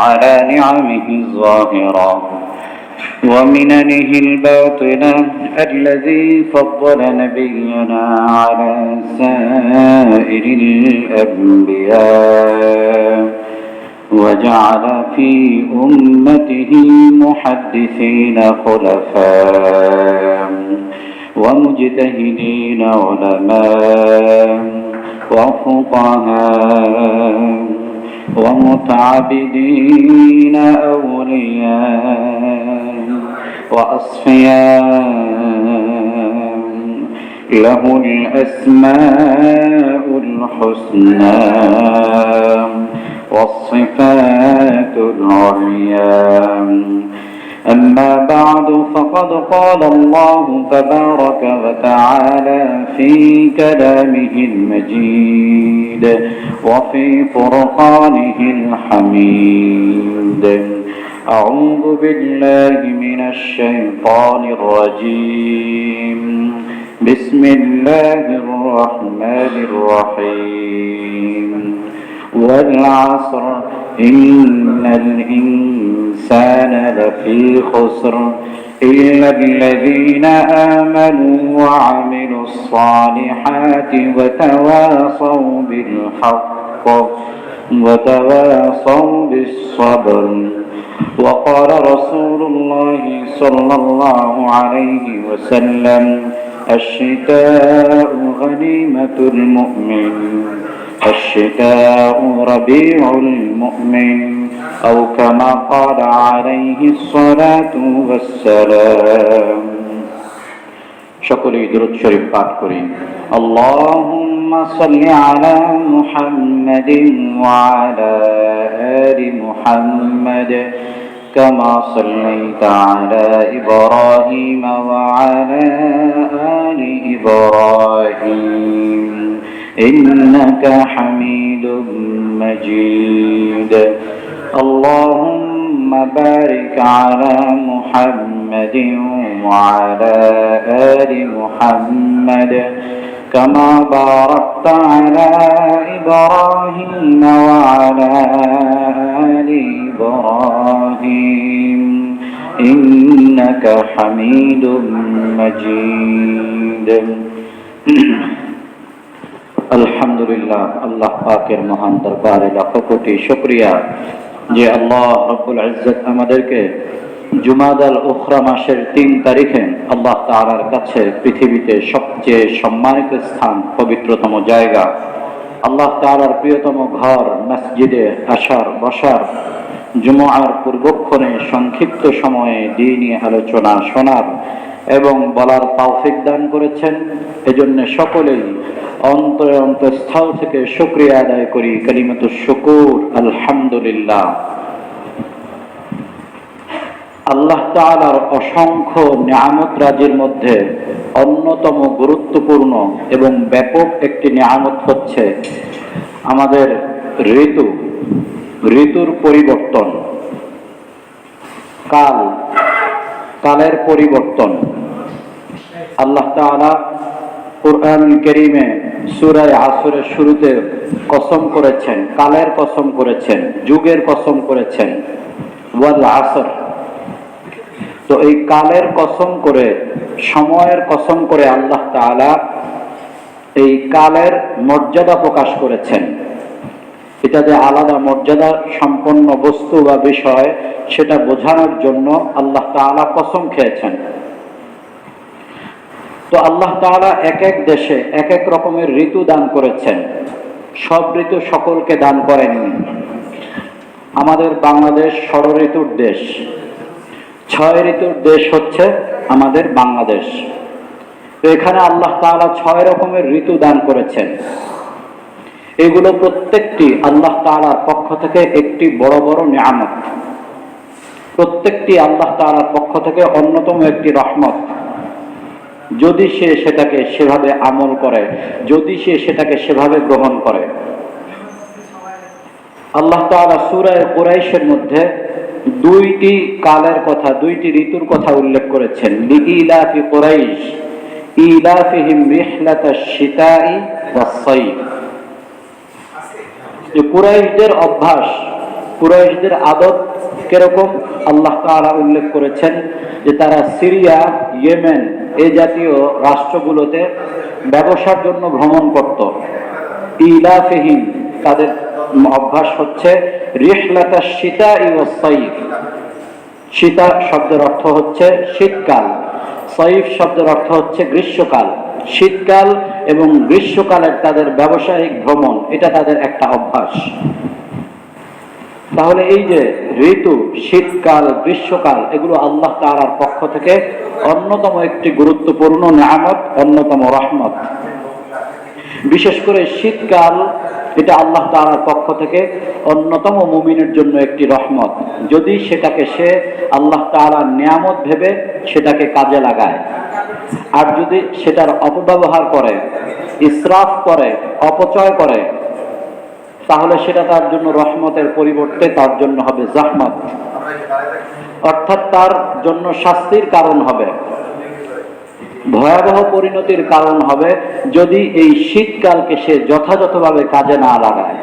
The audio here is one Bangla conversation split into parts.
على نعمه الظاهرة ومننه الباطنة الذي فضل نبينا على سائر الأنبياء وجعل في أمته محدثين خلفاء ومجتهدين علماء وفقهاء ومتعبدين أولياء وأصفياء له الأسماء الحسنى والصفات العليا. أما بعد فقد قال الله تبارك وتعالى في كلامه المجيد وفي فرقانه الحميد: أعوذ بالله من الشيطان الرجيم. بسم الله الرحمن الرحيم. والعصر إن الإنسان لفي خسر إلا الذين آمنوا وعملوا الصالحات وتواصوا بالحق وتواصوا بالصبر. وقال رسول الله صلى الله عليه وسلم: الشتاء غنيمة المؤمن، الشتاء ربيع المؤمن، أو كما قال عليه الصلاة والسلام. সকলেই দুরূদ শরীফ পাঠ করি। আল্লাহুম্মা সাল্লি আলা মুহাম্মাদিন ওয়া আলা আলি মুহাম্মাদ কামা সাল্লাইতা আলা ইব্রাহিম ওয়া আলা আলি ইব্রাহিম إنك حميد مجيد. اللهم بارك على محمد وعلى آل محمد كما باركت على إبراهيم وعلى آل إبراهيم إنك حميد مجيد. আলহামদুলিল্লাহ, আল্লাহ পাকের মহান দরবারে লাখ কোটি শুকরিয়া যে আল্লাহ রব্বুল ইজ্জত আমাদেরকে জুমাদাল উখরা মাসের 3 তারিখে আল্লাহ তাআলার কাছে পৃথিবীতে সবচেয়ে সম্মানিত স্থান, পবিত্রতম জায়গা, আল্লাহ তাআলার প্রিয়তম ঘর মসজিদে আসার বসার, জুমআর পূর্বক্ষণে সংক্ষিপ্ত সময়ে দ্বীনি আলোচনা শোনার এবং বলার তৌফিক দান করেছেন। এজন্য সকলেই অন্তঃস্থল থেকে শুকরিয়া আদায় করি। কালিমাতুশ শুকুর, আলহামদুলিল্লাহ। আল্লাহ তাআলার অসংখ্য নিয়ামত রাজির মধ্যে অন্যতম গুরুত্বপূর্ণ এবং ব্যাপক একটি নিয়ামত হচ্ছে আমাদের ঋতুর পরিবর্তন, কালের পরিবর্তন। আল্লাহ তাআলা কুরআন কারীমে সূরা আসরের শুরুতে কসম করেছেন, কালের কসম করেছেন, যুগের কসম করেছেন, ওয়াল আসর। তো এই কালের কসম করে, সময়ের কসম করে আল্লাহ তাআলা এই কালের মর্যাদা প্রকাশ করেছেন। এটা যে আলাদা মর্যাদা সম্পন্ন বস্তু বা বিষয়, সেটা বোঝানোর জন্য আল্লাহ তাআলা কসম খেয়েছেন। তো আল্লাহ তাআলা এক এক দেশে এক এক রকমের ঋতু দান করেছেন। সব ঋতু সকলকে দান করেননি। আমাদের বাংলাদেশ ষড় ঋতুর দেশ, 6 ঋতুর দেশ হচ্ছে আমাদের বাংলাদেশ। তো এখানে আল্লাহ তাআলা 6 রকমের ঋতু দান করেছেন। এগুলো প্রত্যেকটি আল্লাহ তাআলার পক্ষ থেকে একটি বড় বড় নিয়ামত, প্রত্যেকটি আল্লাহ তাআলার পক্ষ থেকে অন্যতম একটি রহমত। যদি সে সেটাকে সেভাবে আমল করে, যদি সে সেটাকে সেভাবে গ্রহণ করে। আল্লাহ তাআলা সূরা কুরাইশের মধ্যে 2টি কালের কথা, 2টি ঋতুর কথা উল্লেখ করেছেন। লিইলাফি কুরাইশ ইলাফিহিম রিহলাতাশ শিতাই ওয়াস সাইফ। কুরাইশদের অভ্যাস কুরাইশদের আদত কিরকম আল্লাহ তাআলা উল্লেখ করেছেন যে তারা সিরিয়া, ইয়েমেন এই জাতীয় রাষ্ট্রগুলোতে ব্যবসার জন্য ভ্রমণ করত। ইলাফিহিম, তাদের অভ্যাস হচ্ছে রিহলাতাশ শিতাই ওয়াস সাইফ। শীতা শব্দের অর্থ হচ্ছে শীতকাল, সাইফ শব্দের অর্থ হচ্ছে গ্রীষ্মকাল। শীতকাল এবং গ্রীষ্মকালের তাদের ব্যবসায়িক ভ্রমণ, এটা তাদের একটা অভ্যাস। তাহলে এই যে ঋতু, শীতকাল, গ্রীষ্মকাল, এগুলো আল্লাহ তাআলার পক্ষ থেকে অন্যতম একটি গুরুত্বপূর্ণ নিয়ামত, অন্যতম রহমত। বিশেষ করে শীতকাল, এটা আল্লাহ তাআলার পক্ষ থেকে অন্যতম মুমিনের জন্য একটি রহমত, যদি সেটাকে সে আল্লাহ তাআলার নিয়ামত ভেবে সেটাকে কাজে লাগায়। আর যদি সেটার অপব্যবহার করে, ইসরাফ করে, অপচয় করে, তাহলে সেটা তার জন্য রহমতের পরিবর্তে তার জন্য হবে জাহমত, অর্থাৎ তার জন্য শাস্তির কারণ হবে, ভয়াবহ পরিণতির কারণ হবে, যদি এই শীতকালকে সে যথাযথভাবে কাজে না লাগায়,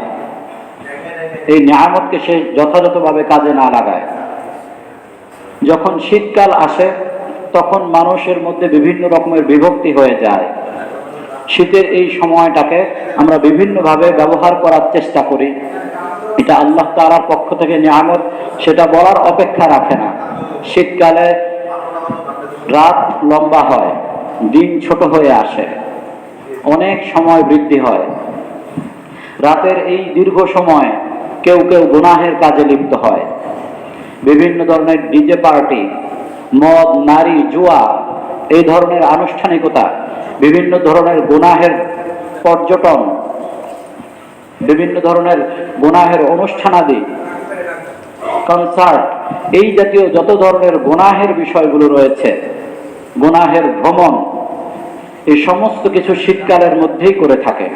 এই নিয়ামতকে সে যথাযথভাবে কাজে না লাগায়। যখন শীতকাল আসে তখন মানুষের মধ্যে বিভিন্ন রকমের বিভক্তি হয়ে যায়। শীতের এই সময়টাকে আমরা বিভিন্নভাবে ব্যবহার করার চেষ্টা করি, এটা আল্লাহ তাআলার পক্ষ থেকে নিয়ামত, সেটা বলার অপেক্ষা রাখে না। শীতকালে রাত লম্বা হয়, দিন ছোট হয়ে আসে, অনেক সময় বৃদ্ধি হয়। রাতের এই দীর্ঘ সময় কেউ কেউ গুনাহের কাজে লিপ্ত হয়। বিভিন্ন ধরনের ডিজে পার্টি, মদ, নারী, জুয়া, এই ধরনের আনুষ্ঠানিকতা, বিভিন্ন ধরনের গুনাহের পর্যটন, বিভিন্ন ধরনের গুনাহের অনুষ্ঠানাদি, কনসার্ট, এই জাতীয় যত ধরনের গুনাহের বিষয়গুলো রয়েছে, গুনাহের ভ্রমণ, এই সমস্ত কিছু শীতকালের মধ্যেই করে থাকে।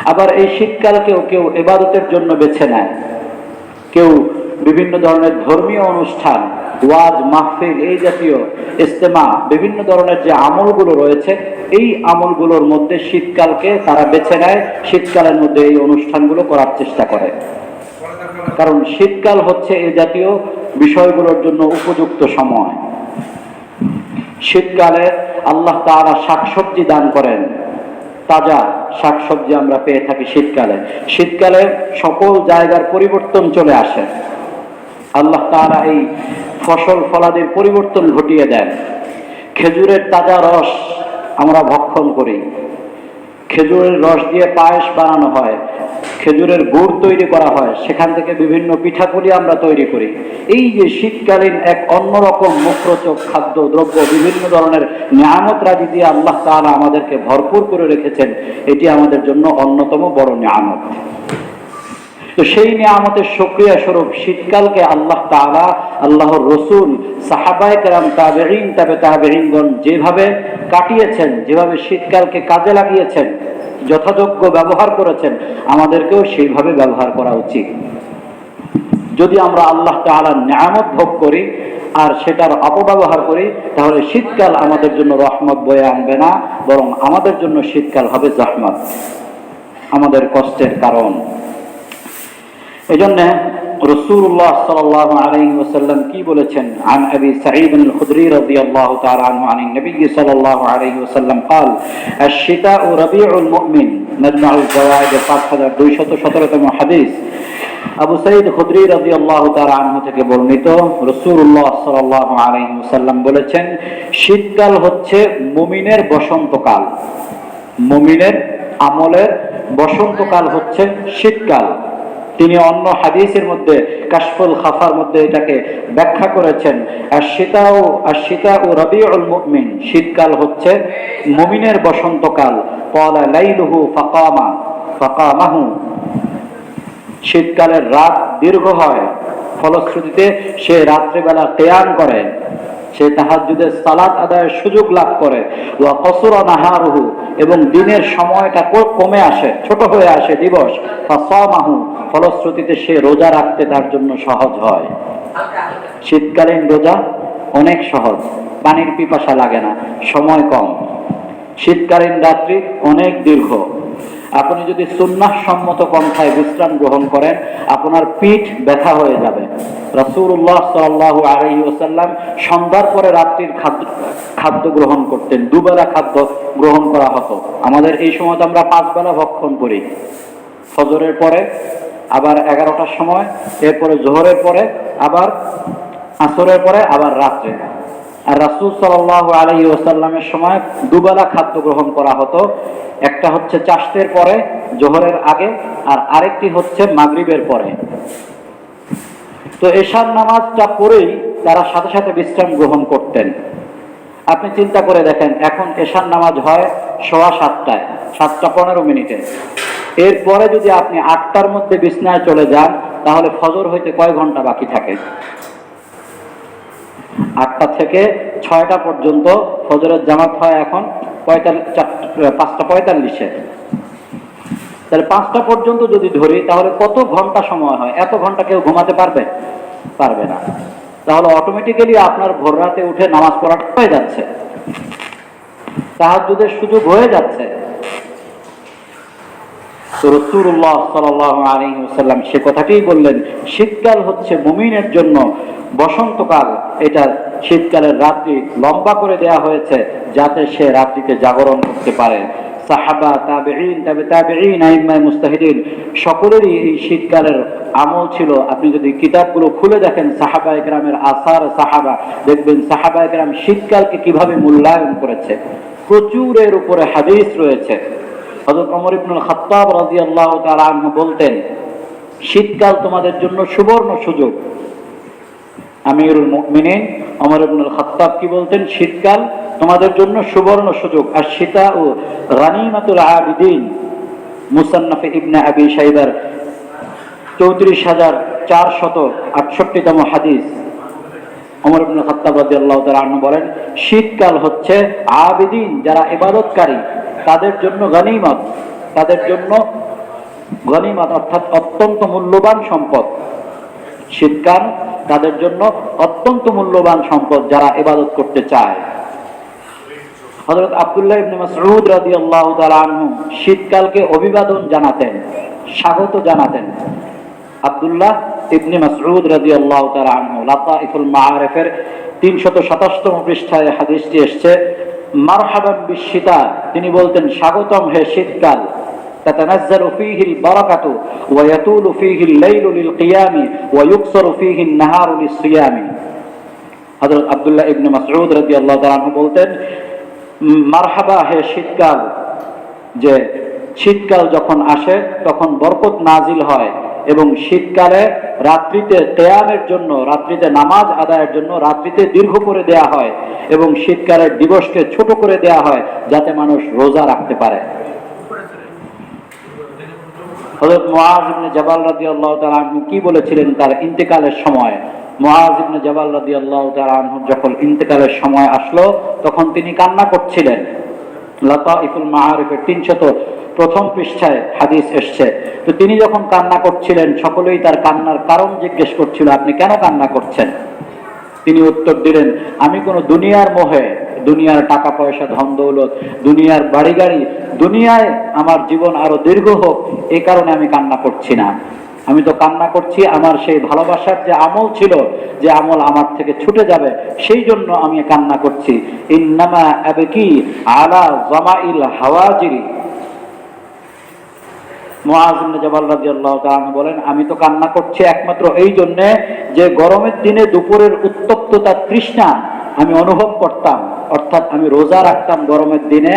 আবার এই শীতকালকেও কেউ ইবাদতের জন্য বেছে নেয়, কেউ বিভিন্ন ধরনের ধর্মীয় অনুষ্ঠান, ওয়াজ মাহফিল, এই জাতীয় ইজতেমা, বিভিন্ন ধরনের যে আমলগুলো রয়েছে, এই আমলগুলোর মধ্যে শীতকালকে তারা বেছে নেয়, শীতকালের মধ্যে এই অনুষ্ঠানগুলো করার চেষ্টা করে। কারণ শীতকাল হচ্ছে এই জাতীয় বিষয়গুলোর জন্য উপযুক্ত সময়। শীতকালে আল্লাহ তাআলা শাকসবজি দান করেন, তাজা শাকসবজি আমরা পেয়ে থাকি শীতকালে। শীতকালে সকল জায়গার পরিবর্তন চলে আসে, আল্লাহ তাআলা এই ফসল ফলাদির পরিবর্তন ঘটিয়ে দেন। খেজুরের তাজা রস আমরা ভক্ষণ করি, খেজুরের রস দিয়ে পায়েস বানানো হয়, খেজুরের গুড় তৈরি করা হয়, সেখান থেকে বিভিন্ন পিঠাপুলি আমরা তৈরি করি। এই যে শীতকালীন এক অন্যরকম মুখরোচক খাদ্য দ্রব্য, বিভিন্ন ধরনের নিয়ামত রাজি দিয়ে আল্লাহ তাআলা আমাদেরকে ভরপুর করে রেখেছেন, এটি আমাদের জন্য অন্যতম বড় নিয়ামত। তো সেই নিয়ামতের শুকরিয়া স্বরূপ শীতকালকে আল্লাহ তাআলা, আল্লাহর রসুল, সাহাবায়ে কেরাম, তাবেঈন, তাবে তাবেঈনগণ যেভাবে কাটিয়েছেন, যেভাবে শীতকালকে কাজে লাগিয়েছেন, যথাযোগ্য ব্যবহার করেছেন, আমাদেরকেও সেইভাবে ব্যবহার করা উচিত। যদি আমরা আল্লাহ তাআলার নিয়ামত ভোগ করি আর সেটার অপব্যবহার করি, তাহলে শীতকাল আমাদের জন্য রহমত বয়ে আনবে না, বরং আমাদের জন্য শীতকাল হবে জাহমত, আমাদের কষ্টের কারণ। এজন্য রাসূলুল্লাহ সাল্লাল্লাহু আলাইহি ওয়াসাল্লাম কি বলেছেন? আন আবি সাঈদ আল-খুদরি রাদিয়াল্লাহু তাআলা আনহু আন নবী সাল্লাল্লাহু আলাইহি ওয়াসাল্লাম قال الشتاء ربيع المؤمن مجمع الزوائد 5217তম হাদিস। আবু সাঈদ খুদরি রাদিয়াল্লাহু তাআলা আনহু থেকে বর্ণিত, রাসূলুল্লাহ সাল্লাল্লাহু আলাইহি ওয়াসাল্লাম বলেছেন, শীতকাল হচ্ছে মুমিনের বসন্তকাল, মুমিনের আমলের বসন্তকাল হচ্ছে শীতকাল। তিনি অন্য হাদিসের মধ্যে কাশফুল খাফার মধ্যে এটাকে ব্যাখ্যা করেছেন, আশ-শিতাউ রাবিউল মুমিন, শীতকাল হচ্ছে মুমিনের বসন্তকাল। ক্বালা লাইলুহু ফাকামাহু, শীতকালের রাত দীর্ঘ হয়, ফলশ্রুতিতে সে রাত্রিবেলা কিয়াম করে, সে তাহাজ্জুদের সালাত আদায়ের সুযোগ লাভ করে। ওয়া কসরা নাহারুহু, এবং দিনের সময়টা কমে আসে, ছোট হয়ে আসে দিবস। ফাসামাহু, ফলশ্রুতিতে সে রোজা রাখতে তার জন্য সহজ হয়। শীতকালীন রোজা অনেক সহজ, পানির পিপাসা লাগে না, সময় কম। শীতকালীন রাত্রি অনেক দীর্ঘ, আপনি যদি সুন্নাহ সম্মত পন্থায় বিশ্রাম গ্রহণ করেন আপনার পিঠ ব্যথা হয়ে যাবে। রাসূলুল্লাহ সাল্লাল্লাহু আলাইহি ওয়াসাল্লাম সন্ধ্যার পরে রাত্রির খাদ্য গ্রহণ করতেন, দুবেলা খাদ্য গ্রহণ করা হতো। আমাদের এই সময় তো আমরা 5 বেলা ভক্ষণ করি, ফজরের পরে, আবার 11টার সময়, এরপরে জোহরের পরে, আবার আসরের পরে, আবার রাত্রে। আর রাসূল সাল্লাল্লাহু আলাইহি ওয়াসাল্লামের সময় দুবেলা খাদ্য গ্রহণ করা হতো। একটা হচ্ছে চাশতের পরে, জোহরের আগে, আর আরেকটি হচ্ছে মাগরিবের পরে। তো এশার নামাজটা পড়েই তারা সাথে সাথে বিশ্রাম গ্রহণ করতেন। আপনি চিন্তা করে দেখেন, এখন এশার নামাজ হয় 7:15, 7:15। এরপরে যদি আপনি 8টার মধ্যে বিছনায় চলে যান তাহলে ফজর হইতে কয় ঘন্টা বাকি থাকে? 8টা থেকে 6টা পর্যন্ত ফজরের জামাত হয় এখন 5:45-এ। তাহলে 5টা পর্যন্ত যদি ধরি তাহলে কত ঘন্টা সময় হয়? এত ঘন্টা কেউ ঘুমাতে পারবে? পারবে না। তাহলে অটোমেটিক্যালি আপনার ভোর রাতে উঠে নামাজ পড়াটা হয়ে যাচ্ছে, তাহাজ্জুদের সুযোগ হয়ে যাচ্ছে। তো রাসূলুল্লাহ সাল্লাল্লাহু আলাইহি ওয়াসাল্লাম সে কথাটাই বললেন, শীতকাল হচ্ছে মুমিনের জন্য বসন্তকাল। এটা শীতকালের রাত্রি লম্বা করে দেয়া হয়েছে যাতে সে রাত্রিতে জাগরণ করতে পারে। সাহাবা, তাবেঈন, তাবেঈন, আইম্মায়ে মুজতাহিদিন সকলেরই এই শীতকালের আমল ছিল। আপনি যদি কিতাবগুলো খুলে দেখেন সাহাবায়ে কেরামের আসার সাহাবা, দেখবেন সাহাবায়ে কেরাম শীতকালকে কিভাবে মূল্যায়ন করেছে। প্রচুরের উপরে হাদিস রয়েছে। হযরত ওমর ইবনুল খাত্তাব রাদিয়াল্লাহু তাআলা আনহু বলতেন, শীতকাল তোমাদের জন্য সুবর্ণ সুযোগ। আমিরুল মুমিনিন ওমর ইবনুল খাত্তাব কি বলতেন? শীতকাল তোমাদের জন্য সুবর্ণ সুযোগ। আর শীতা ও গানিমাতুল আবিদিন, মুসান্নাফে ইবনে আবি শাইবার 34,468তম হাদিস। ওমর ইবনুল খাত্তাব রাদিয়াল্লাহু তাআলা আনহু বলেন, শীতকাল হচ্ছে আবিদিন, যারা ইবাদতকারী, তাদের জন্য গনিমত, তাদের জন্য গনিমত অর্থাৎ অত্যন্ত মূল্যবান সম্পদ। শীতকাল তাদের জন্য অত্যন্ত মূল্যবান সম্পদ যারা ইবাদত করতে চায়। হযরত আব্দুল্লাহ ইবনে মাসউদ রাদিয়াল্লাহু তাআলা আনহু শীতকালকে অভিবাদন জানাতেন, স্বাগত জানাতেন। আব্দুল্লাহ ইবনে মাসউদ রাদিয়াল্লাহু তাআলা আনহু লাতাইফুল মাআরিফের 327তম পৃষ্ঠায় হাদিসটি এসেছে, মারহাবান বিশশিতা, তিনি বলতেন, স্বাগতম হে শীতকাল। তাতানাজ্জালু ফীহিল বারাকাতু ওয়া ইয়াতুলু ফীহিল লাইলু লিল কিয়ামি ওয়া ইউকসারু ফীহিন নাহারু লিস সিয়ামি। হযরত আব্দুল্লাহ ইবনে মাসউদ রাদিয়াল্লাহু তাআলা আনহু বলতেন, মারহাবা হে শীতকাল, যে শীতকাল যখন আসে তখন বরকত নাজিল হয় এবং শীতকালে রাত্রিতে কিয়ামের জন্য, রাত্রিতে নামাজ আদায়ের জন্য রাত্রিতে দীর্ঘ করে দেয়া হয় এবং শীতকালের দিবসকে ছোট করে দেয়া হয় যাতে মানুষ রোজা রাখতে পারে। হযরত মুআয ইবনে জাবাল রাদিয়াল্লাহু তাআলা আনহু কি বলেছিলেন তার ইন্তেকালের সময়? মুআয ইবনে জাবাল রাদিয়াল্লাহু তাআলা আনহু যখন ইন্তেকালের সময় আসলো তখন তিনি কান্না করছিলেন। লাতাইফুল মাআরিফের 301ম পৃষ্ঠায় হাদিস এসেছে। তো তিনি যখন কান্না করছিলেন সকলেই তার কান্নার কারণ জিজ্ঞেস করছিল, আপনি কেন কান্না করছেন? তিনি উত্তর দিলেন, আমি কোনো দুনিয়ার মোহে, দুনিয়ার টাকা পয়সা, ধন দৌলত, দুনিয়ার বাড়ি গাড়ি, দুনিয়ায় আমার জীবন আরো দীর্ঘ হোক এই কারণে আমি কান্না করছি না। আমি তো কান্না করছি আমার সেই ভালোবাসার যে আমল ছিল, যে আমল আমার থেকে ছুটে যাবে, সেই জন্য আমি কান্না করছি। ইন্নামা আবকি আলা জামাইল হাওয়াজিরি। মুআয ইবনে জাবাল রাদিয়াল্লাহু তাআলা বলেন, আমি তো কান্না করছি একমাত্র এই জন্য যে গরমের দিনে দুপুরের উত্তপ্ততা, তৃষ্ণা আমি অনুভব করতাম, অর্থাৎ আমি রোজা রাখতাম গরমের দিনে,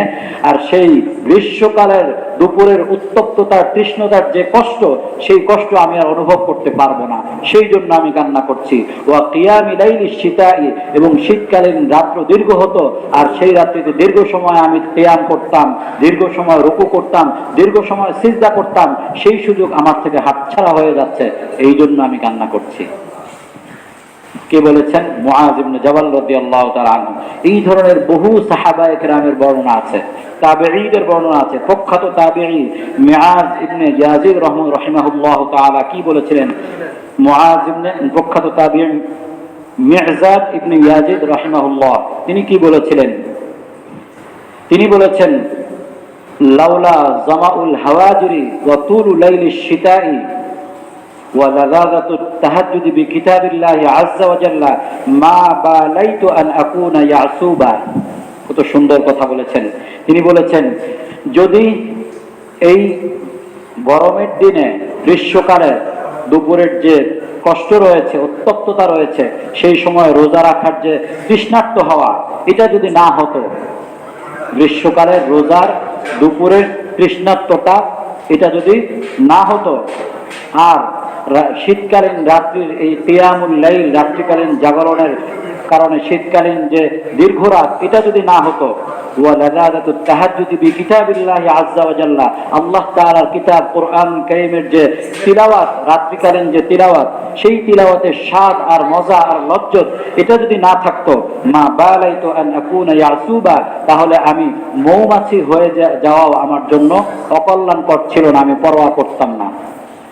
আর সেই গ্রীষ্মকালের দুপুরের উত্তপ্ততার, তৃষ্ণতার যে কষ্ট, সেই কষ্ট আমি আর অনুভব করতে পারবো না, সেই জন্য আমি কান্না করছি। ওয়া কিয়ামি লাইলিশ শিতাই, এবং শীতকালীন রাত্র দীর্ঘ হতো আর সেই রাত্রিতে দীর্ঘ সময় আমি কিয়াম করতাম, দীর্ঘ সময় রুকু করতাম, দীর্ঘ সময় সিজদা করতাম, সেই সুযোগ আমার থেকে হাতছাড়া হয়ে যাচ্ছে, এই জন্য আমি কান্না করছি। কে বলেছেন? মুআয ইবনে জাবাল রাদিয়াল্লাহু তাআলা আনহু। এই ধরনের বহু সাহাবায়ে কেরামের বর্ণনা আছে, তাবেঈদের বর্ণনা আছে। প্রখ্যাত তাবেঈ মুআয ইবনে ইয়াজিদ রাহিমাহুল্লাহু তাআলা কি বলেছিলেন? মুআয ইবনে, প্রখ্যাত তাবেঈ মিহজাদ ইবনে ইয়াজিদ রাহিমাহুল্লাহ, তিনি কি বলেছিলেন? তিনি বলেছেন, লাউলা জামাউল হাওয়াজিরি ওয়া তুলু লাইলিশ শিতাই ওয়া লাযাযাতুত তাহাজ্জুদি বিকিতাবিল্লাহি আযজা ওয়া জাল্লা মা বালাইতু আন আকুনা ইয়াসুবা। কত সুন্দর কথা বলেছেন। তিনি বলেছেন, যদি এই গরমের দিনে, গ্রীষ্মকালে দুপুরের যে কষ্ট রয়েছে, উত্তপ্ততা রয়েছে, সেই সময় রোজা রাখার যে তৃষ্ণার্ত হওয়া, এটা যদি না হতো, গ্রীষ্মকালের রোজার দুপুরের তৃষ্ণার্ততা এটা যদি না হতো, আর শীতকালীন রাত্রির এই কিয়ামুল লাইল, রাত্রিকালীন জাগরণের কারণে শীতকালীন যে দীর্ঘ রাত, এটা যদি না হতো, ওয়া লাযাযাতুত তাহাজ্জুদি বিকিতাবিল্লাহি আযজা ওয়া জাল্লা, আল্লাহ তাআলার কিতাব কোরআন কারীমের যে তিলাওয়াত, রাত্রিকালীন যে তিলাওয়াত, সেই তিলাওয়াতের স্বাদ আর মজা আর লজ্জত এটা যদি না থাকতো, মা বালাইতু আন আকুনা ইয়াসুবা, তাহলে আমি মৌমাছি হয়ে যাওয়াও আমার জন্য অকল্যাণকর ছিল না, আমি পরোয়া করতাম না।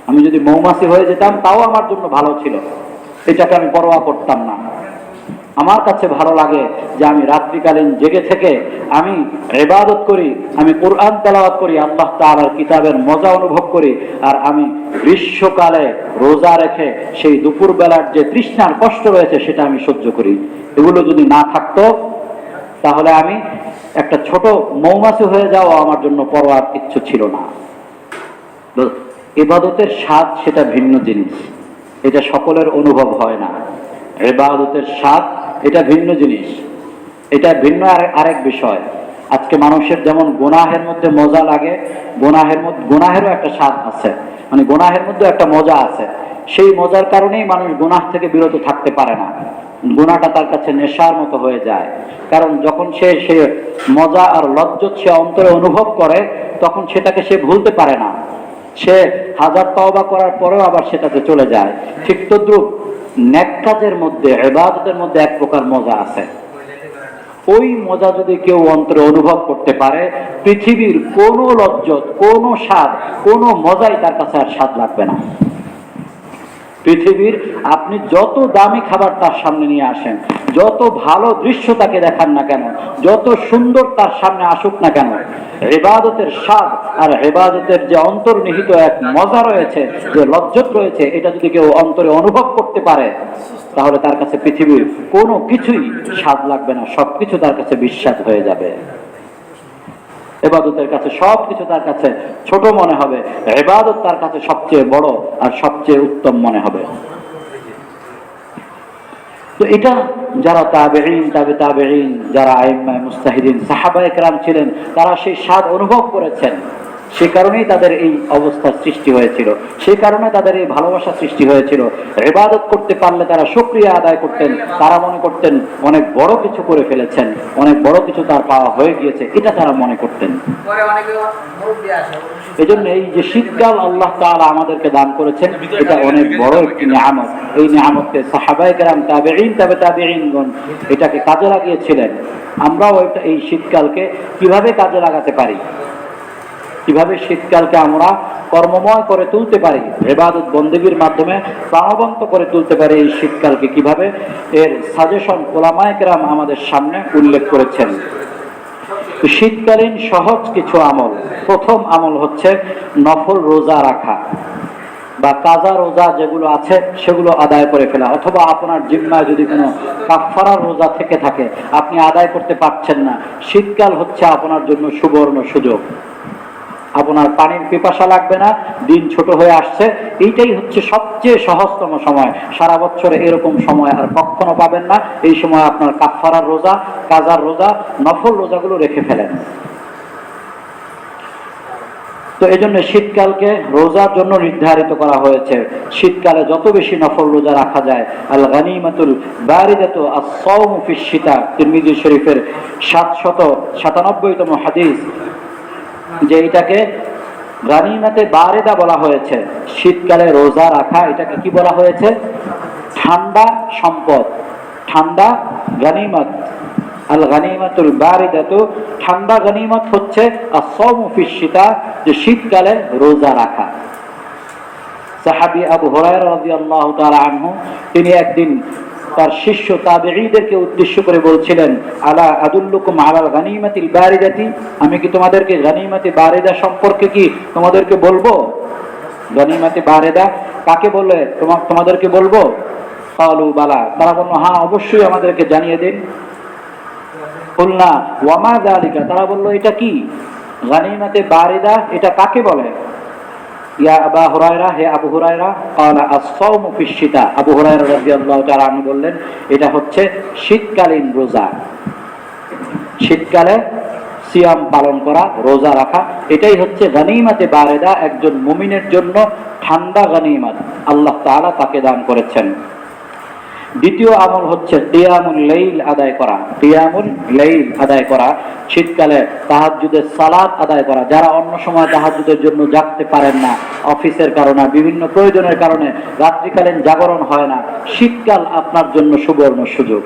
আমি যদি মৌমাছি হয়ে যেতাম তাও আমার জন্য ভালো ছিল, এটাকে আমি পরোয়া করতাম না। আমার কাছে ভালো লাগে যে আমি রাত্রিকালীন জেগে থেকে আমি ইবাদত করি, আমি কোরআন তেলাওয়াত করি, আল্লাহ তাআলার কিতাবের মজা অনুভব করি, আর আমি গ্রীষ্মকালে রোজা রেখে সেই দুপুর বেলার যে তৃষ্ণার কষ্ট রয়েছে সেটা আমি সহ্য করি। এগুলো যদি না থাকতো তাহলে আমি একটা ছোট মৌমাছি হয়ে যাওয়া আমার জন্য পরোয়ার কিচ্ছু ছিল না। ইবাদতের স্বাদ সেটা ভিন্ন জিনিস, এটা সকলের অনুভব হয় না। ইবাদতের স্বাদ এটা ভিন্ন জিনিস, এটা ভিন্ন আরেক বিষয়। আজকে মানুষের যেমন গুনাহের মধ্যে মজা লাগে, গুনাহেরও একটা স্বাদ আছে, মানে গুনাহের মধ্যে একটা মজা আছে। সেই মজার কারণেই মানুষ গুনাহ থেকে বিরত থাকতে পারে না। গুনাহটা তার কাছে নেশার মতো হয়ে যায়, কারণ যখন সে মজা আর লজ্জত সে অন্তরে অনুভব করে, তখন সেটাকে সে ভুলতে পারে না। সে হাজার তওবা করার পরেও আবার সেটাতে চলে যায়। ঠিক তদ্রুপ নেক কাজের মধ্যে, ইবাদতের মধ্যে এক প্রকার মজা আছে। ওই মজা যদি কেউ অন্তরে অনুভব করতে পারে, পৃথিবীর কোনো লজ্জত, কোনো স্বাদ, কোনো মজাই তার কাছে আর স্বাদ লাগবে না। পৃথিবীর আপনি যত দামি খাবার তার সামনে নিয়ে আসেন, যত ভালো দৃশ্য তাকে দেখান না কেন, যত সুন্দর তার সামনে আসুক না কেন, ইবাদতের স্বাদ আর ইবাদতের যে অন্তর্নিহিত এক মজা রয়েছে, যে লজ্জত রয়েছে, এটা যদি কেউ অন্তরে অনুভব করতে পারে, তাহলে তার কাছে পৃথিবীর কোনো কিছুই স্বাদ লাগবে না, সবকিছু তার কাছে বিস্বাদ হয়ে যাবে। ইবাদতের কাছে সবকিছু তার কাছে ছোট মনে হবে, ইবাদত তার কাছে সবচেয়ে বড় আর সবচেয়ে উত্তম মনে হবে। তো এটা যারা তাবেঈন, তাবেঈন, যারা আইম্মা মুজতাহিদিন, সাহাবায়ে কেরাম ছিলেন, তারা সেই স্বাদ অনুভব করেছেন। সে কারণেই তাদের এই অবস্থার সৃষ্টি হয়েছিল, সেই কারণে তাদের এই ভালোবাসা সৃষ্টি হয়েছিল। ইবাদত করতে পারলে তারা শুকরিয়া আদায় করতেন, তারা মনে করতেন অনেক বড় কিছু করে ফেলেছেন, অনেক বড় কিছু তার পাওয়া হয়ে গিয়েছে, এটা তারা মনে করতেন। এজন্য এই যে শীতকাল আল্লাহ তাআলা আমাদেরকে দান করেছেন, এটা অনেক বড় একটি নিয়ামত। এই নিয়ামতকে সাহাবায়ে কেরাম, তাবেঈন, তাবেঈনগণ এটাকে কাজে লাগিয়েছিলেন। আমরাও এই শীতকালকে কিভাবে কাজে লাগাতে পারি, কিভাবে শীতকালকে আমরা কর্মময় করে তুলতে পারি, ইবাদত বন্দেগীর মাধ্যমে প্রাণবন্ত করে তুলতে পারি, এই শীতকালকে কিভাবে, এর সাজেশন উলামায়ে কেরাম আমাদের সামনে উল্লেখ করেছেন। শীতকালীন সহজ কিছু আমল, প্রথম আমল হচ্ছে নফল রোজা রাখা বা কাজা রোজা যেগুলো আছে সেগুলো আদায় করে ফেলা, অথবা আপনার জিম্মায় যদি কোনো কাফফারা রোজা থেকে থাকে, আপনি আদায় করতে পারছেন না, শীতকাল হচ্ছে আপনার জন্য সুবর্ণ সুযোগ। আপনার পানির পিপাসা লাগবে না, দিন ছোট হয়ে আসছে, এইটাই হচ্ছে সবচেয়ে সহজতম সময়। সারা বছরে এরকম সময় আর কখনো পাবেন না। এই সময় আপনার কাফফারার রোজা, কাজার রোজা, নফল রোজাগুলো রেখে ফেলেন। তো এই জন্য শীতকালকে রোজার জন্য নির্ধারিত করা হয়েছে। শীতকালে যত বেশি নফল রোজা রাখা যায়, আল গানিমাতুল বারিদাতু আস-সাওমু ফিশ শিতা, তিরমিজি শরীফের 797তম হাদিস, যে এটাকে গানিমাতে বারেদা বলা হয়েছে। শীতকালে রোজা রাখা, এটাকে কি বলা হয়েছে? ঠান্ডা সম্পদ, ঠান্ডা গানিমত। আল গানিমাতুল বারিদাতু, ঠান্ডা গানিমত হচ্ছে আস-সাওমু ফিশ শিতা, যে শীতকালে রোজা রাখা। সাহাবী আবু হুরায়রা রাদিয়াল্লাহু তাআলা আনহু, তিনি একদিন তার শিষ্য তাবেঈদেরকে উদ্দেশ্য করে বলছিলেন, আলা আদুল্লুকুম আলাল গানিমাতিল বারিদাতি, আমি কি তোমাদেরকে গানিমাতি বারিদা সম্পর্কে কি তোমাদেরকে বলবো? গনিমতে বারেদা কাকে বলে তোমাদেরকে বলবো? ক্বালু বালা, তারা বলল হ্যাঁ অবশ্যই আমাদেরকে জানিয়ে দিন। কুলনা ওয়া মা যালিকা, তারা বলল এটা কি? গনিমতে বারেদা এটা কাকে বলে? ইয়া আবা হুরায়রা, হে আবু হুরায়রা, ক্বালা আস-সাওমু ফিশ শিতা, আবু হুরায়রা রাদিয়াল্লাহু তাআলা আনহু বললেন এটা হচ্ছে শীতকালীন রোজা। শীতকালে সিয়াম পালন করা, রোজা রাখা, এটাই হচ্ছে গনিমতে বারেদা, একজন মুমিনের জন্য ঠান্ডা গনিমত আল্লাহ তাআলা তাকে দান করেছেন। দ্বিতীয় আমল হচ্ছে কিয়ামুল লাইল আদায় করা। কিয়ামুল লাইল আদায় করা, শীতকালে তাহাজ্জুদের সালাত আদায় করা। যারা অন্য সময় তাহাজ্জুদের জন্য জাগতে পারেন না, অফিসের কারণে, বিভিন্ন প্রয়োজনের কারণে রাত্রিকালীন জাগরণ হয় না, শীতকাল আপনার জন্য সুবর্ণ সুযোগ।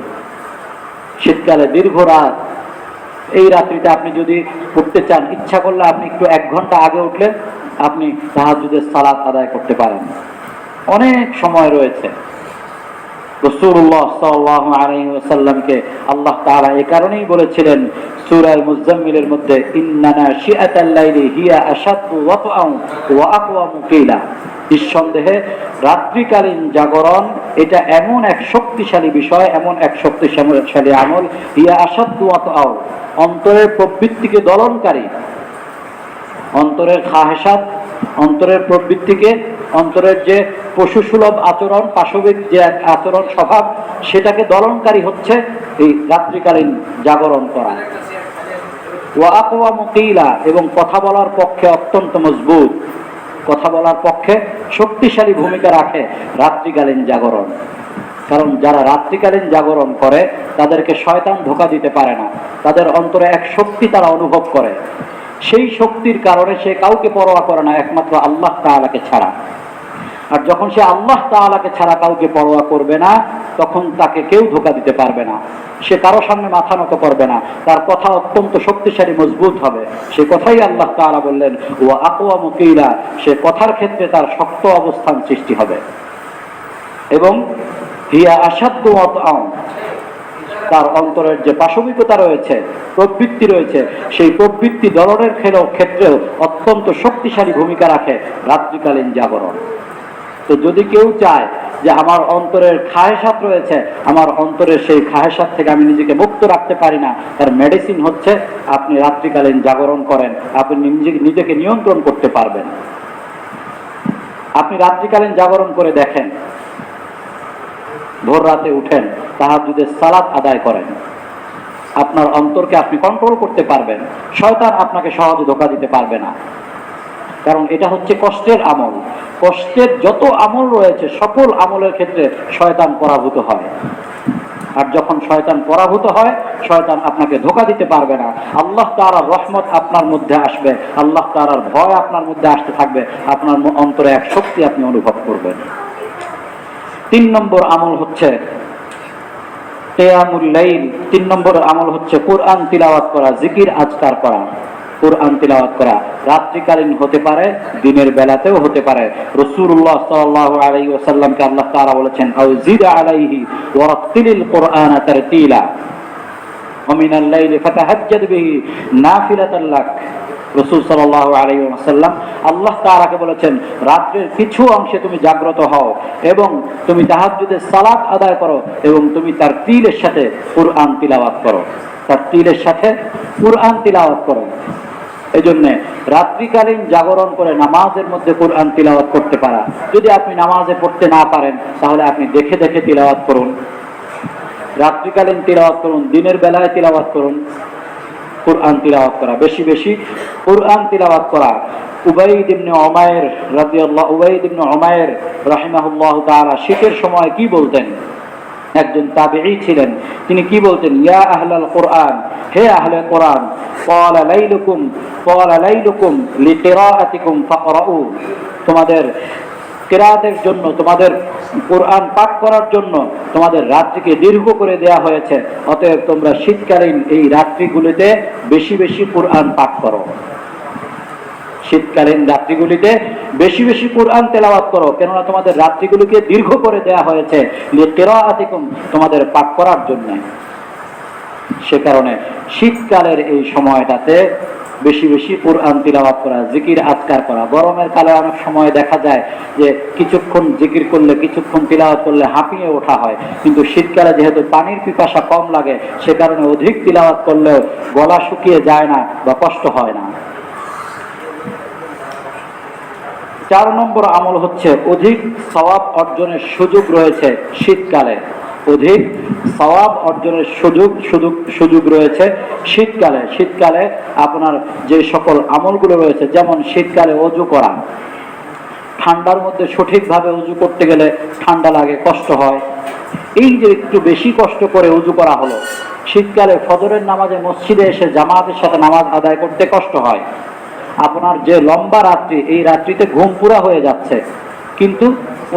শীতকালে দীর্ঘ রাত, এই রাত্রিতে আপনি যদি পড়তে চান, ইচ্ছা করলে আপনি একটু 1 ঘন্টা আগে উঠলে আপনি তাহাজ্জুদের সালাত আদায় করতে পারেন। অনেক সময় রয়েছে। রাসূলুল্লাহ সাল্লাল্লাহু আলাইহি ওয়াসাল্লামকে আল্লাহ তাআলা এই কারণেই বলেছিলেন সূরা মুযাম্মিলের মধ্যে, ইন্না নাশিআতাল লাইলি হিয়া আশাদ্দু ওয়াতআন ওয়া আকওয়ামু কিলা, নিঃসন্দেহে রাত্রিকালীন জাগরণ এটা এমন এক শক্তিশালী বিষয়, এমন এক শক্তিশালী আমল, হিয়া আশাদ্দু ওয়াতআন, অন্তরের প্রবৃত্তিকে দলনকারী, অন্তরের খাহেসাত, অন্তরের প্রবৃত্তিকে, অন্তরের যে পশুসুলভ আচরণ, পাশবিক যে আচরণ স্বভাব, সেটাকে দলনকারী হচ্ছে এই রাত্রিকালীন জাগরণ করা। ওয়া আকওয়ামু কিলা, এবং কথা বলার পক্ষে অত্যন্ত মজবুত, কথা বলার পক্ষে শক্তিশালী ভূমিকা রাখে রাত্রিকালীন জাগরণ। কারণ যারা রাত্রিকালীন জাগরণ করে তাদেরকে শয়তান ধোঁকা দিতে পারে না, তাদের অন্তরে এক শক্তি তারা অনুভব করে, সেই শক্তির কারণে সে কাউকে পরোয়া করে না একমাত্র আল্লাহ তাআলাকে ছাড়া। আর যখন সে আল্লাহ তাআলাকে ছাড়া কাউকে পরোয়া করবে না, তখন তাকে কেউ ধোঁকা দিতে পারবে না, সে কারো সামনে মাথা নত করবে না, তার কথা অত্যন্ত শক্তিশালী মজবুত হবে। সে কথাই আল্লাহ তাআলা বললেন ওয়া আকওয়ামু কিলা, সে কথার ক্ষেত্রে তার শক্ত অবস্থান সৃষ্টি হবে। এবং হিয়া আশাদ্দু ওয়াতআন, তার অন্তরের যে পাশবিকতা রয়েছে, প্রবৃত্তি রয়েছে, সেই প্রবৃত্তি দলনের ক্ষেত্রেও অত্যন্ত শক্তিশালী ভূমিকা রাখে রাত্রিকালীন জাগরণ। তো যদি কেউ চায় যে আমার অন্তরের খাহেসাত রয়েছে, আমার অন্তরের সেই খাহেসাত থেকে আমি নিজেকে মুক্ত রাখতে পারি না, তার মেডিসিন হচ্ছে আপনি রাত্রিকালীন জাগরণ করেন, আপনি নিজেকে নিয়ন্ত্রণ করতে পারবেন। আপনি রাত্রিকালীন জাগরণ করে দেখেন, ভোর রাতে উঠেন, তাহাজ্জুদের সালাত আদায় করেন, আপনার অন্তরকে আপনি কন্ট্রোল করতে পারবেন, শয়তান আপনাকে সহজে ধোঁকা দিতে পারবে না। কারণ এটা হচ্ছে কষ্টের আমল। কষ্টের যত আমল রয়েছে সকল আমলের ক্ষেত্রে শয়তান পরাভূত হয়। আর যখন শয়তান পরাভূত হয়, শয়তান আপনাকে ধোঁকা দিতে পারবে না। আল্লাহ তাআলার রহমত আপনার মধ্যে আসবে, আল্লাহ তাআলার ভয় আপনার মধ্যে আসতে থাকবে, আপনার অন্তরে এক শক্তি আপনি অনুভব করবেন। 3 নম্বর আমল হচ্ছে কিয়ামুল লাইল। 3 নম্বর আমল হচ্ছে কোরআন তিলাওয়াত করা, জিকির আজকার করা। কোরআন তিলাওয়াত করা রাত্রিকালীন হতে পারে, দিনের বেলাতেও হতে পারে। রাসূলুল্লাহ সাল্লাল্লাহু আলাইহি ওয়াসাল্লামকে আল্লাহ তাআলা বলেছেন আও জিদ আলাইহি ওয়া রাত্তিলিল কোরআনা তারতিলা ওয়া মিনাল লাইলি ফাতাহাজ্জাদ বিহি নাফিলাতাল লাক। রাসূল সাল্লাল্লাহু আলাইহি ওয়াসাল্লাম আল্লাহ তাআলাকে বলেছেন রাতের কিছু অংশে তুমি জাগ্রত হও এবং তুমি তাহাজ্জুদের সালাত আদায় করো এবং তুমি তারতিলের সাথে কোরআন তিলাওয়াত করো, তারতিলের সাথে কোরআন তিলাওয়াত করো। এজন্য রাত্রিকালীন জাগরণ করে নামাজের মধ্যে কোরআন তিলাওয়াত করতে পারা। যদি আপনি নামাজে পড়তে না পারেন তাহলে আপনি দেখে দেখে তিলাওয়াত করুন, রাত্রিকালীন তিলাওয়াত করুন, দিনের বেলায় তিলাওয়াত করুন। কোরআন তিলাওয়াত করা, বেশি বেশি কোরআন তিলাওয়াত করা। উবাইদ ইবনে উমাইর রাদিয়াল্লাহু উবাইদ ইবনে উমাইর রাহিমাহুল্লাহু তাআলা শীতের সময় কি বলতেন? একজন তাবেঈ ছিলেন, তিনি কি বলতেন? ইয়া আহলাল কোরআন, হে আহলে কোরআন, ক্বালা লাইলুকুম লিকিরাআতিকুম ফাকরাউ, তোমাদের কিরাতের জন্য, তোমাদের কোরআন পাঠ করার জন্য তোমাদের রাত্রিকে দীর্ঘ করে দেয়া হয়েছে, অতএব তোমরা শীতকালীন এই রাত্রিগুলিতে বেশি বেশি কোরআন পাঠ করো। শীতকালীন রাত্রিগুলিতে বেশি বেশি কোরআন তেলাওয়াত করো, কেননা তোমাদের রাত্রিগুলোকে দীর্ঘ করে দেয়া হয়েছে লিকিরাআতিকুম, তোমাদের পাঠ করার জন্য। সে কারণে শীতকালের এই সময়টাতে বেশি বেশি কোরআন তিলাওয়াত করা, জিকির আজকার করা। গরমের কালে অনেক সময় দেখা যায় যে কিছুক্ষণ জিকির করলে, কিছুক্ষণ তিলাওয়াত করলে হাঁপিয়ে ওঠা হয়, কিন্তু শীতকালে যেহেতু পানির পিপাসা কম লাগে, সে কারণে অধিক তিলাওয়াত করলেও গলা শুকিয়ে যায় না বা কষ্ট হয় না। 4 নম্বর আমল হচ্ছে অধিক সওয়াব অর্জনের সুযোগ রয়েছে শীতকালে। অধিক সওয়াব অর্জনের সুযোগ রয়েছে শীতকালে। শীতকালে আপনার যে সকল আমলগুলো রয়েছে, যেমন শীতকালে ওযু করা। ঠান্ডার মধ্যে সঠিকভাবে ওযু করতে গেলে ঠান্ডা লাগে, কষ্ট হয়। এই যে একটু বেশি কষ্ট করে ওযু করা হলো, শীতকালে ফজরের নামাজে মসজিদে এসে জামাতের সাথে নামাজ আদায় করতে কষ্ট হয়। আপনার যে লম্বা রাত্রি, এই রাত্রিতে ঘুম পুরা হয়ে যাচ্ছে, কিন্তু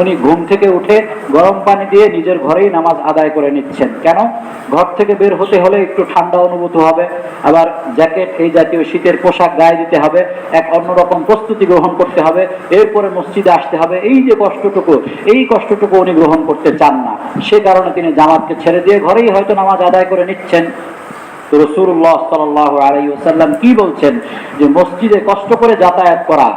উনি ঘুম থেকে উঠে গরম পানি দিয়ে নিজের ঘরেই নামাজ আদায় করে নিচ্ছেন। কেন? ঘর থেকে বের হতে হলে একটু ঠান্ডা অনুভূত হবে, আবার জ্যাকেট এই জাতীয় শীতের পোশাক গায়ে দিতে হবে, এক অন্যরকম প্রস্তুতি গ্রহণ করতে হবে, এরপরে মসজিদে আসতে হবে। এই যে কষ্টটুকু, এই কষ্টটুকু উনি গ্রহণ করতে চান না, সে কারণে তিনি জামাতকে ছেড়ে দিয়ে ঘরেই হয়তো নামাজ আদায় করে নিচ্ছেন। রাসূলুল্লাহ সাল্লাল্লাহু আলাইহি ওয়াসাল্লাম কি বলছেন? যে মসজিদে কষ্ট করে যাতায়াত করা,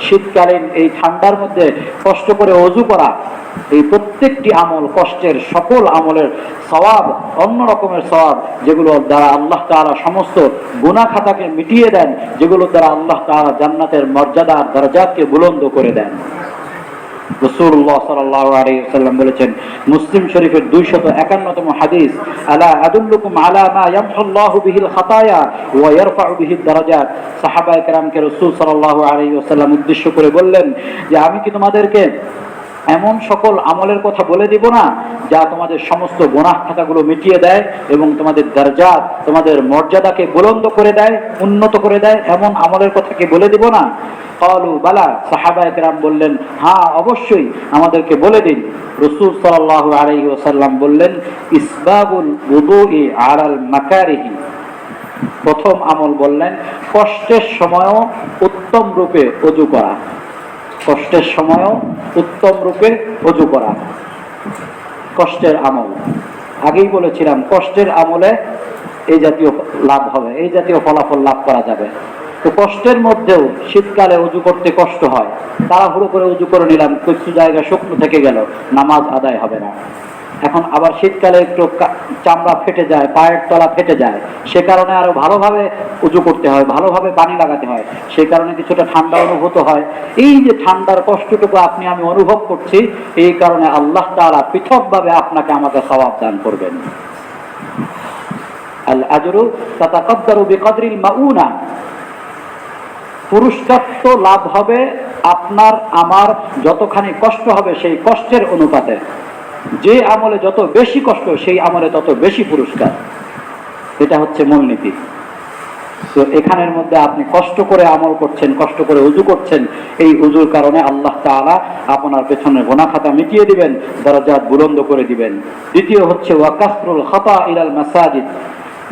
শীতকালীন এই ঠান্ডার মধ্যে কষ্ট করে ওযু করা, এই প্রত্যেকটি আমল, কষ্টের সকল আমলের সওয়াব, অন্য রকমের সওয়াব, যেগুলো দ্বারা আল্লাহ তাআলা সমস্ত গুনাহ খাতাকে মিটিয়ে দেন, যেগুলো দ্বারা আল্লাহ তাআলা জান্নাতের মর্যাদা আর দরজাতকে বুলন্দ করে দেন। রাসূলুল্লাহ সাল্লাল্লাহু আলাইহি ওয়াসাল্লাম বলেছেন, মুসলিম শরীফের 251তম হাদিস, আলা আদুল্লুকুম আলা মা ইয়ামহুল্লাহু বিহিল খাতায়া ওয়া ইয়ারফাউ বিহিদ দারাজাত। সাহাবায়ে কেরামকে রাসূল সাল্লাল্লাহু আলাইহি ওয়াসাল্লাম উদ্দেশ্য করে বললেন যে আমি কি তোমাদেরকে এমন সকল আমলের কথা বলে দিব না যা তোমাদের সমস্ত গুনাহ খাতাগুলো মিটিয়ে দেয় এবং তোমাদের দরজাত, তোমাদের মর্যাদাকে বুলন্দ করে দেয়, উন্নত করে দেয়? এমন আমলের কথা কি বলে দিব না? ক্বালু বালা, সাহাবায়ে কেরাম বললেন, হ্যাঁ অবশ্যই, আমাদেরকে বলে দিন। রাসূল সাল্লাল্লাহু আলাইহি ওয়াসাল্লাম বললেন, ইসবাগুল উযুই আলাল মাকারিহি। প্রথম আমল বললেন কষ্টের সময়ও উত্তম রূপে ওযু করা। কষ্টের সময়ও উত্তম রূপে ওযু করা কষ্টের আমল। আগেই বলেছিলাম, কষ্টের আমলে এই জাতীয় লাভ হবে, এই জাতীয় ফলাফল লাভ করা যাবে। তো কষ্টের মধ্যেও শীতকালে ওযু করতে কষ্ট হয়, তাড়াহুড়ো করে ওযু করে নিলাম, কিছু জায়গা শুকনো থেকে গেল, নামাজ আদায় হবে না। এখন আবার শীতকালে একটু চামড়া ফেটে যায়, পায়ের তলা ফেটে যায়, সে কারণে আরো ভালোভাবে উযু করতে হয়, ভালোভাবে পানি লাগাতে হয়, সে কারণে কিছুটা ঠান্ডা অনুভূত হয়। এই যে ঠান্ডার কষ্টটুকু আপনি আমি অনুভব করছি, এই কারণে আল্লাহ তাআলা পৃথকভাবে আপনাকে আমাকে সওয়াব দান করবেন। আল আজরু তাতাকাদ্দারু বিকদরিল মাউনা। পুরস্কার তো লাভ হবে আপনার আমার যতখানি কষ্ট হবে সেই কষ্টের অনুপাতে। যে আমলে যত বেশি কষ্ট, সেই আমলে তত বেশি পুরস্কার। এটা হচ্ছে মূলনীতি। তো এখানের মধ্যে আপনি কষ্ট করে আমল করছেন, কষ্ট করে ওযু করছেন, এই ওযুর কারণে আল্লাহ তাআলা আপনার পেছনে গুনাহ খাতা মিটিয়ে দিবেন, দরজাত বুলন্দ করে দিবেন। দ্বিতীয় হচ্ছে ওয়া কাসরুল খাতা ইলাল মাসাজিদ।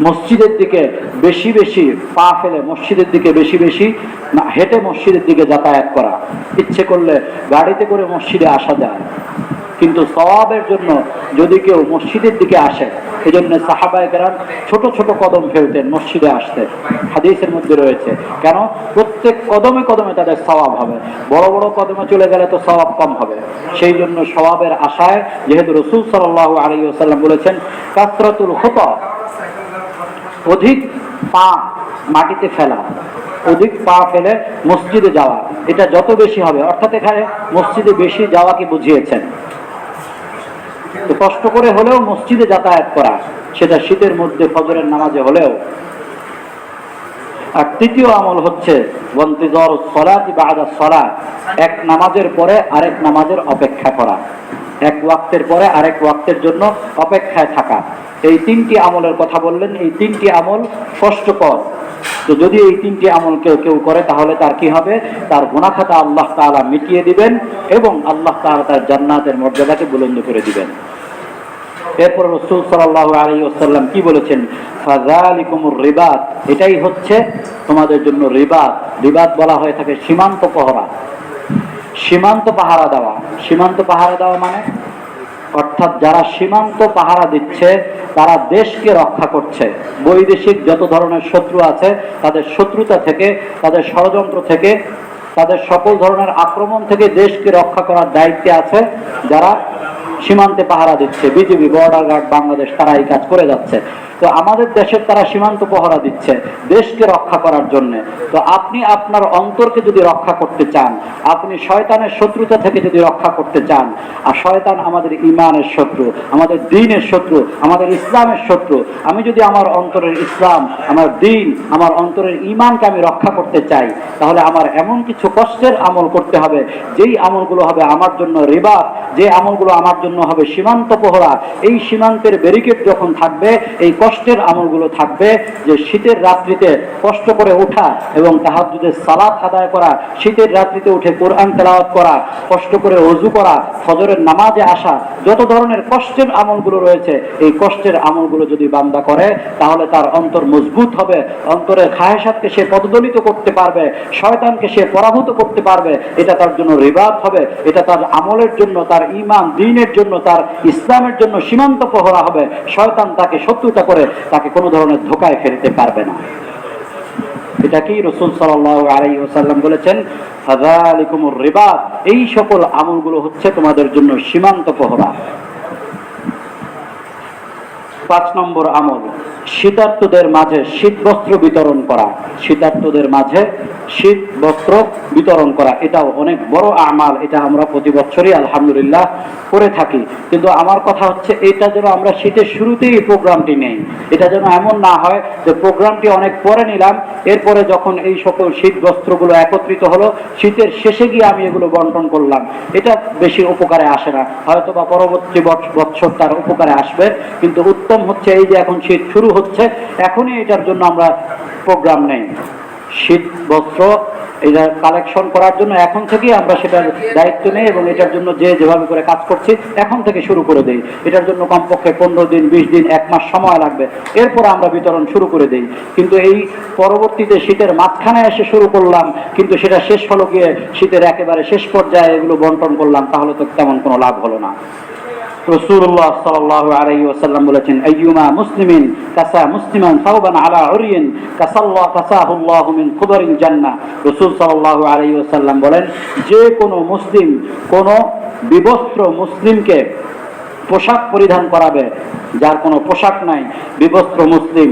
মসজিদের দিকে বেশি বেশি পা ফেলে, মসজিদের দিকে বেশি বেশি হেঁটে মসজিদের দিকে যাতায়াত করা। ইচ্ছে করলে গাড়িতে করে মসজিদে আসা যায়, কিন্তু সওয়াবের জন্য যদি কেউ মসজিদের দিকে আসে, এজন্য সাহাবায়ে কেরাম ছোট ছোট কদম ফেলতেন মসজিদে আসতে, হাদিসের মধ্যে রয়েছে। কেন? প্রত্যেক কদমে কদমে তাদের সওয়াব হবে, বড় বড় কদমে চলে গেলে তো সওয়াব কম হবে। সেই জন্য সওয়াবের আশায়, যেহেতু রাসূল সাল্লাল্লাহু আলাইহি ওয়াসাল্লাম বলেছেন কাসরাতুল খুতা, অধিক পা মাটিতে ফেলা, অধিক পা ফেলে মসজিদে যাওয়া, এটা যত বেশি হবে, অর্থাৎ এখানে মসজিদে বেশি যাওয়াকে বুঝিয়েছেন। তো কষ্ট করে হলেও মসজিদে যাতায়াত করা, সেটা শীতের মধ্যে ফজরের নামাজে হলেও। আর তৃতীয় আমল হচ্ছে ওয়ান্তিজারুস সালাতি বা'দা সালাত। এক নামাজের পরে আরেক নামাজের অপেক্ষা করা, এক ওয়াক্তের পরে আরেক ওয়াক্তের জন্য অপেক্ষায় থাকা। এই তিনটি আমলের কথা বললেন। এই তিনটি আমল কষ্টকর। তো যদি এই তিনটি আমল কেউ করে, তাহলে তার কি হবে? তার গুনাহ খাতা আল্লাহ তাআলা মিটিয়ে দিবেন এবং আল্লাহ তাআলা তার জান্নাতের মর্যাদাকে বুলন্দ করে দিবেন। এরপর রাসূল সাল্লাল্লাহু আলাইহি ওয়াসাল্লাম কি বলেছেন? ফাযালিকুমুর রিবাত। এটাই হচ্ছে তোমাদের জন্য রিবাত। রিবাত বলা হয়ে থাকে সীমান্ত প্রহরা। সীমান্ত পাহারা দেওয়া। সীমান্ত পাহারা দেওয়া মানে অর্থাৎ যারা সীমান্ত পাহারা দিচ্ছে তারা দেশকে রক্ষা করছে। বৈদেশিক যত ধরনের শত্রু আছে তাদের শত্রুতা থেকে, তাদের ষড়যন্ত্র থেকে, তাদের সকল ধরনের আক্রমণ থেকে দেশকে রক্ষা করার দায়িত্বে আছে যারা সীমান্তে পাহারা দিচ্ছে। বিজিবি, বর্ডার গার্ড, বাংলাদেশ, তারা এই কাজ করে যাচ্ছে। তো আমাদের দেশের তারা সীমান্ত পাহারা দিচ্ছে দেশকে রক্ষা করার জন্য। তো আপনি আপনার অন্তরকে যদি রক্ষা করতে চান, আপনি শয়তানের শত্রুতা থেকে যদি রক্ষা করতে চান, আর শয়তান আমাদের ইমানের শত্রু, আমাদের দ্বীনের শত্রু, আমাদের ইসলামের শত্রু। আমি যদি আমার অন্তরের ইসলাম, আমার দ্বীন, আমার অন্তরের ইমানকে আমি রক্ষা করতে চাই, তাহলে আমার এমন কিছু কষ্টের আমল করতে হবে যেই আমলগুলো হবে আমার জন্য রিবাত, যে আমলগুলো আমার জন্য হবে সীমান্ত প্রহরা। এই সীমান্তের ব্যারিকেড যখন থাকবে, এই কষ্টের আমলগুলো থাকবে যে শীতের রাত্রিতে কষ্ট করে ওঠা এবং তাহাজ্জুদের সালাত আদায় করা, শীতের রাত্রিতে উঠে কোরআন তেলাওয়াত করা, কষ্ট করে ওযু করা, ফজরের নামাজে আসা, যত ধরনের কষ্টের আমলগুলো রয়েছে, এই কষ্টের আমলগুলো যদি বান্দা করে তাহলে তার অন্তর মজবুত হবে, অন্তরের খায়েশাতকে সে পদদলিত করতে পারবে, শয়তানকে সে পরাভূত করতে পারবে। এটা তার জন্য রিবাত হবে, এটা তার আমলের জন্য, তার ঈমান দ্বীনের জন্য, তার ইসলামের জন্য সীমান্ত প্রহরা হবে। শয়তান তাকে শত্রুতা করে তাকে কোনো ধরনের ধোঁকায় ফেলতে পারবে না। এটা কি রাসূল সাল্লাল্লাহু আলাইহি ওয়াসাল্লাম বলেছেন, ফাযালিকুমুর রিবাত, এই সকল আমলগুলো হচ্ছে তোমাদের জন্য সীমান্ত প্রহরা। 5 নম্বর আমল, শীতার্তদের মাঝে শীত বস্ত্র বিতরণ করা। শীতার্তদের মাঝে শীত বস্ত্র বিতরণ করা এটাও অনেক বড় আমাল। এটা আমরা প্রতি বছরই আলহামদুলিল্লাহ করে থাকি। কিন্তু আমার কথা হচ্ছে এটা যেন আমরা শীতের শুরুতেই এই প্রোগ্রামটি নেই। এটা যেন এমন না হয় যে প্রোগ্রামটি অনেক পরে নিলাম, এরপরে যখন এই সকল শীত বস্ত্রগুলো একত্রিত হলো, শীতের শেষে গিয়ে আমি এগুলো বন্টন করলাম। এটা বেশি উপকারে আসে না, হয়তো বা পরবর্তী বছর তার উপকারে আসবে। কিন্তু উত্তম হচ্ছে এই যে এখন শীত শুরু হচ্ছে, এখনই এটার জন্য আমরা প্রোগ্রাম নেই। শীত বস্ত্র এটা কালেকশন করার জন্য এখন থেকেই আমরা সেটার দায়িত্ব নেই এবং এটার জন্য যে যেভাবে করে কাজ করছি এখন থেকে শুরু করে দেই। এটার জন্য কমপক্ষে 15 দিন, 20 দিন, 1 মাস সময় লাগবে, এরপর আমরা বিতরণ শুরু করে দেই। কিন্তু এই পরবর্তীতে শীতের মাঝখানে এসে শুরু করলাম, কিন্তু সেটা শেষ হলো গিয়ে শীতের একেবারে শেষ পর্যায়ে এগুলো বন্টন করলাম, তাহলে তো তেমন কোনো লাভ হলো না। রাসূলুল্লাহ সাল্লাল্লাহু আলাইহি ওয়াসাল্লাম বলেছেন, আইয়ুমা মুসলিমিন কাসা মুসলিমান সাওবান আলা উরিন কাসাহুল্লাহু মিন কুবারিল জান্নাহ। রাসূল সাল্লাল্লাহু আলাইহি ওয়াসাল্লাম বলেন, যে কোনো মুসলিম কোনো বিবস্ত্র মুসলিমকে পোশাক পরিধান করাবে, যার কোনো পোশাক নাই, বিবস্ত্র মুসলিম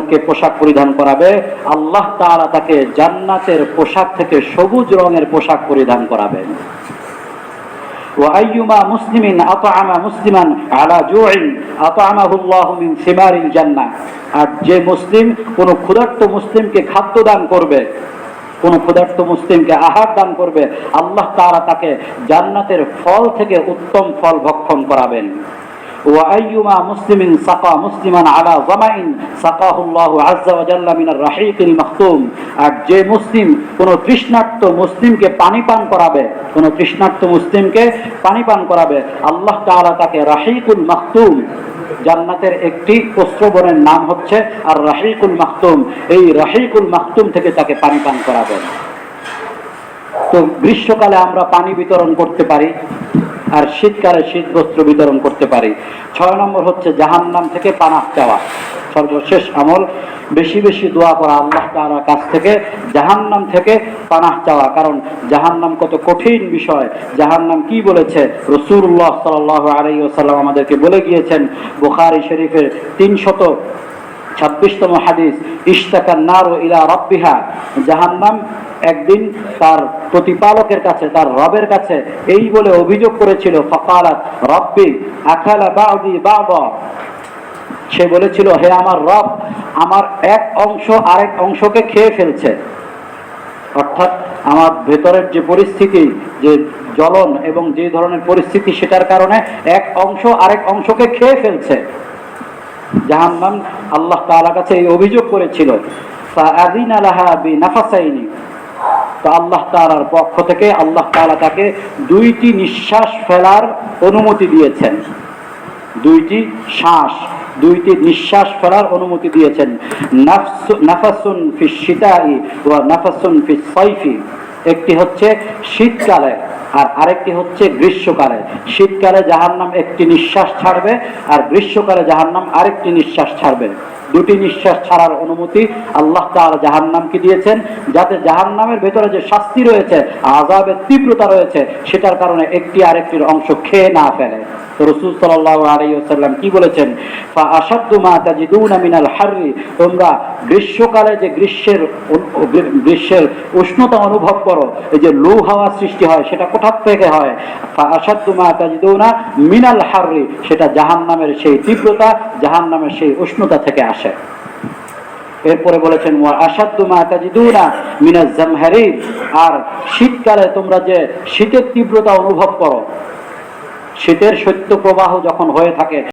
কে পোশাক পরিধান করাবে, আল্লাহ তাআলা তাকে জান্নাতের পোশাক থেকে সবুজ রঙের পোশাক পরিধান করাবেন। وأيما مسلم أطعم مسلما على جوع أطعمه الله من ثمار الجنة। আর যে মুসলিম কোন ক্ষুধার্ত মুসলিমকে খাদ্য দান করবে, কোন ক্ষুধার্ত মুসলিমকে আহার দান করবে, আল্লাহ তাআলা তাকে জান্নাতের ফল থেকে উত্তম ফল ভক্ষণ করাবেন। وأيما مسلم سقى مسلما على ظمأ سقاه الله عز وجل من الرحيق المختوم। আর যে মুসলিম কোন তৃষ্ণার্ত মুসলিমকে পানি পান করাবে, কোন তৃষ্ণার্ত মুসলিমকে পানি পান করাবে, আল্লাহ তাআলা তাকে রাহিকুল মাখতুম, জান্নাতের একটি প্রস্রবণের নাম হচ্ছে আর রাহিকুল মাখতুম, এই রাহিকুল মাখতুম থেকে তাকে পানি পান করাবেন। তো গ্রীষ্মকালে আমরা পানি বিতরণ করতে পারি, আর শীতকালে শীত বস্ত্র বিতরণ করতে পারি। 6 নম্বর হচ্ছে জাহান্নাম থেকে পানাহ চাওয়া। সর্বশেষ আমল, বেশি বেশি দোয়া করা আল্লাহ তাআলার কাছ থেকে জাহান্নাম থেকে পানাহ চাওয়া। কারণ জাহান্নাম কত কঠিন বিষয়, জাহান্নাম কি বলেছে রাসূলুল্লাহ সাল্লাল্লাহু আলাইহি ওয়াসাল্লাম আমাদেরকে বলে গিয়েছেন। বুখারী শরীফের 326তম হাদিস, ইশতাকান নারু ইলা রাব্বিহা, জাহান্নাম একদিন তার প্রতিপালকের কাছে, তার রবের কাছে এই বলে অভিযোগ করেছিল, ফাকালাত রাব্বি আকালা বা'দি বা'দা, সে বলেছিল, হে আমার রব, আমার এক অংশ আরেক অংশকে খেয়ে ফেলছে। অর্থাৎ আমার ভেতরের যে পরিস্থিতি, যে জ্বলন এবং যে ধরনের পরিস্থিতি, সেটার কারণে এক অংশ আরেক অংশকে খেয়ে ফেলছে। জাহান্নাম আল্লাহ তাআলার কাছে এই অভিযোগ করেছিল। ফাআযিনা লাহা বিনাফাসাইনি, তো আল্লাহ তাআলার পক্ষ থেকে আল্লাহ তাআলা তাকে 2টি নিঃশ্বাস ফেলার অনুমতি দিয়েছেন। 2টি শ্বাস, 2টি নিঃশ্বাস ফেলার অনুমতি দিয়েছেন। নাফাসুন ফিশ শিতাই ওয়া নাফাসুন ফিস সাইফি, একটি হচ্ছে শীতকালে আর আরেকটি হচ্ছে গ্রীষ্মকালে। শীতকালে জাহান্নাম একটি নিঃশ্বাস ছাড়বে, আর গ্রীষ্মকালে জাহান্নাম আরেকটি নিঃশ্বাস ছাড়বে। দুটি নিঃশ্বাস ছাড়ার অনুমতি আল্লাহ তাআলা জাহান্নামকে দিয়েছেন, যাতে জাহান্নামের ভেতরে যে শাস্তি রয়েছে, আযাবের তীব্রতা রয়েছে, সেটার কারণে একটি আরেকটির অংশ খেয়ে না ফেলে। তো রাসূল সাল্লাল্লাহু আলাইহি ওয়াসাল্লাম কি বলেছেন? ফা আশাদ্দু মা তাজিদুনা মিনাল হাররি, তোমরা গ্রীষ্মকালে যে গ্রীষ্মের উষ্ণতা অনুভব করো, এই যে লু হাওয়া সৃষ্টি হয়, সেটা কোথা থেকে হয়? ফা আশাদ্দু মা তাজিদুনা মিনাল হাররি, সেটা জাহান্নামের সেই তীব্রতা, জাহান্নামের সেই উষ্ণতা থেকে আসে। এরপরে বলেছেন ওয়া আশাদ্দু মা তাজিদুনা মিনাজ জামহারির, আর শীতকালে তোমরা যে শীতের তীব্রতা অনুভব করো, শীতের শৈত্য প্রবাহ যখন হয়ে থাকে